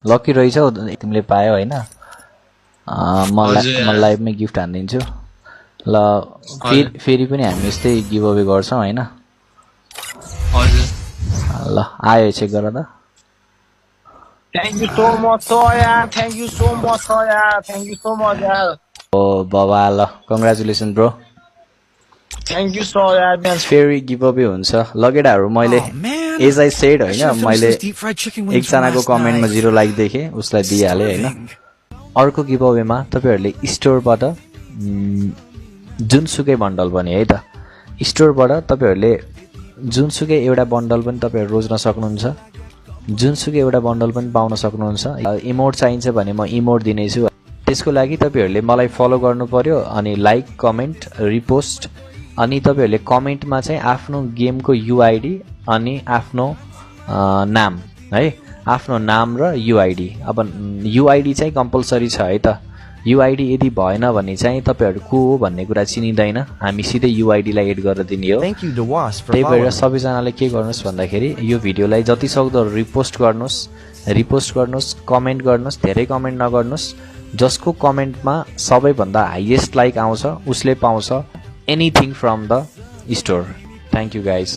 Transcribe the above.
Lucky रहेछौ तिमीले पायौ हैन म लाइभमै गिफ्ट हान्दिन्छु ल फेरि पनि हामी यस्तै गिभ अवे गर्छौं हैन हजुर ल आयो चेक गर त Thank you so much, यार. Thank you so much, यार. Thank you so much, यार. ओ बाबा ल congratulation bro Thank you so यार man. फेरि गिभ अवे हुन्छ लगेडाहरु मैले एज आई सेड हैन मैले एकजनाको कमेन्टमा 0 लाइक देखे उसलाई दिइहाले हैन अर्को गिभ अवेमा तपाईहरुले स्टोरबाट जुनसुकै बन्डल पनि है त स्टोरबाट तपाईहरुले जुनसुकै एउटा बन्डल पनि तपाईहरु रोज्न सक्नुहुन्छ जुनसुकै एउटा बन्डल पनि पाउन सक्नुहुन्छ इमोट चाहिन्छ भने म इमोट दिनेछु त्यसको लागि तपाईहरुले मलाई फलो गर्नु पर्यो अनि लाइक कमेन्ट रिपोस्ट अनि तपाईहरुले कमेन्टमा चाहिँ आफ्नो गेमको युआईडी अनि आफ्नो नाम है आफ्नो नाम र युआईडी अब युआईडी चाहिँ कम्पलसरी छ है त युआईडी यदि भएन भने चाहिँ तपाईहरु को हो भन्ने कुरा चिनिदैन हामी सिधै युआईडी लाई एड गरेर दिने हो त्यही भएर सबैजनाले के गर्नुस् भन्दाखेरि यो भिडियोलाई जति सक्दो रिपोस्ट गर्नुस् कमेन्ट गर्नुस् धेरै कमेन्ट नगर्नुस् जसको कमेन्टमा सबैभन्दा हाईएस्ट लाइक आउँछ उसले पाउँछ anything from the store thank you guys